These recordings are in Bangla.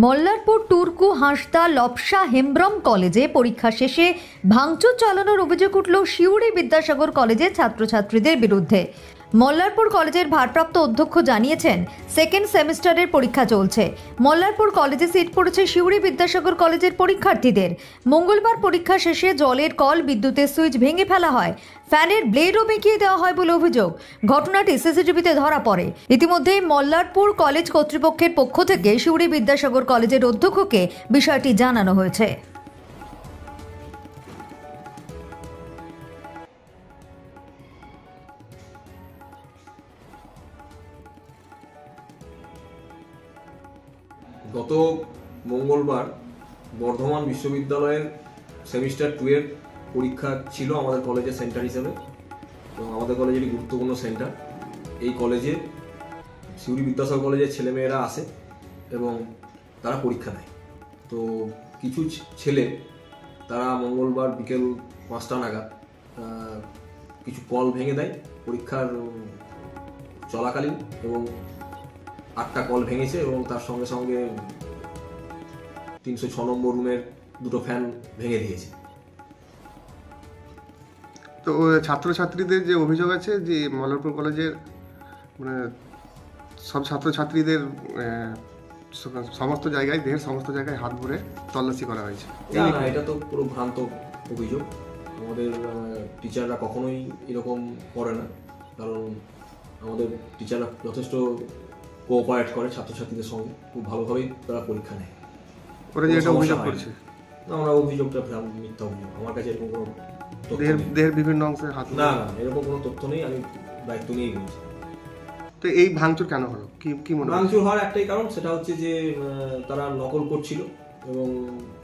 মল্লারপুর টুরকু হাঁসদা লপসা হেমব্রম কলেজে পরীক্ষা শেষে ভাঙচুর চালানোর অভিযোগ উঠল সিউড়ি বিদ্যাসাগর কলেজের ছাত্রছাত্রীদের বিরুদ্ধে। মল্লারপুর কলেজের ভারপ্রাপ্ত অধ্যক্ষ জানিয়েছেন, সেকেন্ড সেমিস্টারের পরীক্ষা চলছে। মল্লারপুর কলেজে সিট পড়েছে সিউড়ি বিদ্যাসাগর কলেজের পরীক্ষার্থীদের। মঙ্গলবার পরীক্ষা শেষে জলের কল, বিদ্যুতের সুইচ ভেঙে ফেলা হয়, ফ্যানের ব্লেডও বেঁকিয়ে দেওয়া হয় বলে অভিযোগ। ঘটনাটি সিসিটিভিতে ধরা পড়ে। ইতিমধ্যেই মল্লারপুর কলেজ কর্তৃপক্ষের পক্ষ থেকে সিউড়ি বিদ্যাসাগর কলেজের অধ্যক্ষকে বিষয়টি জানানো হয়েছে। গত মঙ্গলবার বর্ধমান বিশ্ববিদ্যালয়ের সেমিস্টার 2 এর পরীক্ষা ছিল আমাদের কলেজের সেন্টার হিসেবে, এবং আমাদের কলেজেরই গুরুত্বপূর্ণ সেন্টার। এই কলেজে সিউড়ি বিদ্যাসাগর কলেজের ছেলেমেয়েরা আসে এবং তারা পরীক্ষা দেয়। তো কিছু ছেলে তারা মঙ্গলবার বিকেল 5টা নাগাদ কিছু কল ভেঙে দেয় পরীক্ষার চলাকালীন, এবং 8টা কল ভেঙেছে এবং তার সঙ্গে সঙ্গে 306 নম্বর রুমের 2টো ফ্যান ভেঙে দিয়েছে। তো ছাত্রছাত্রীদের যে অভিযোগ আছে যে মল্লারপুর কলেজের মানে সব ছাত্রছাত্রীদের সমস্ত জায়গায়, দেহের সমস্ত জায়গায় হাত ভরে তল্লাশি করা হয়েছে। না, এটা তো পুরো ভ্রান্ত অভিযোগ। আমাদের টিচাররা কখনোই এরকম করে না, কারণ আমাদের টিচাররা যথেষ্ট কোঅপারেট করে ছাত্রছাত্রীদের সঙ্গে, খুব ভালোভাবেই তারা পরীক্ষা নেয়। ওরা যে এটা অভিযোগ করছে, আমরা অভিযোগটা মিথ্যা অভিযোগ। আমার কাছে এরকম কোনো দেহের বিভিন্ন অংশে হাত না, এরকম কোনো তথ্য নেই। আমি দায়িত্ব নিয়েই বলছি। তো এই ভাঙচুর কেন হলো, কি মনে হয়? ভাঙচুর হওয়ার একটাই কারণ, সেটা হচ্ছে যে তারা নকল করছিল এবং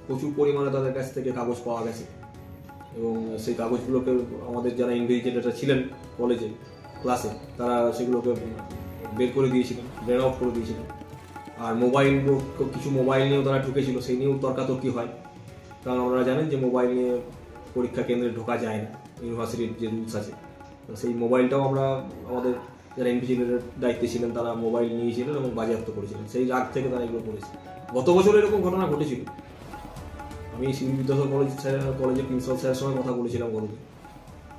প্রচুর পরিমাণে তাদের কাছ থেকে কাগজ পাওয়া গেছে, এবং সেই কাগজগুলোকে আমাদের যারা ইনভিজিলেটর ছিলেন কলেজে ক্লাসে, তারা সেগুলোকে বের করে দিয়েছিলেন, ব্রেন আউট করে দিয়েছিলেন। আর কিছু মোবাইল নিয়েও তারা ঢুকেছিল, সেই নিয়েও তর্কাতর্কি হয়। কারণ আপনারা জানেন যে মোবাইল নিয়ে পরীক্ষা কেন্দ্রে ঢোকা যায় না, ইউনিভার্সিটির যে রুলস আছে। তো সেই মোবাইলটাও আমাদের যারা ইনভিজিলেটরের দায়িত্বে ছিলেন তারা মোবাইল নিয়েছিলেন এবং বাজেয়াপ্ত করেছিলেন। সেই রাগ থেকে তারা এগুলো করেছে। গত বছর এরকম ঘটনা ঘটেছিল। আমি সিউড়ি বিদ্যাসাগর কলেজের প্রিন্সিপাল স্যারের সঙ্গে কথা বলেছিলাম গতদিন।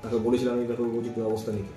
তাকে বলেছিলাম এই ব্যাপারে উপযুক্ত ব্যবস্থা নিতে।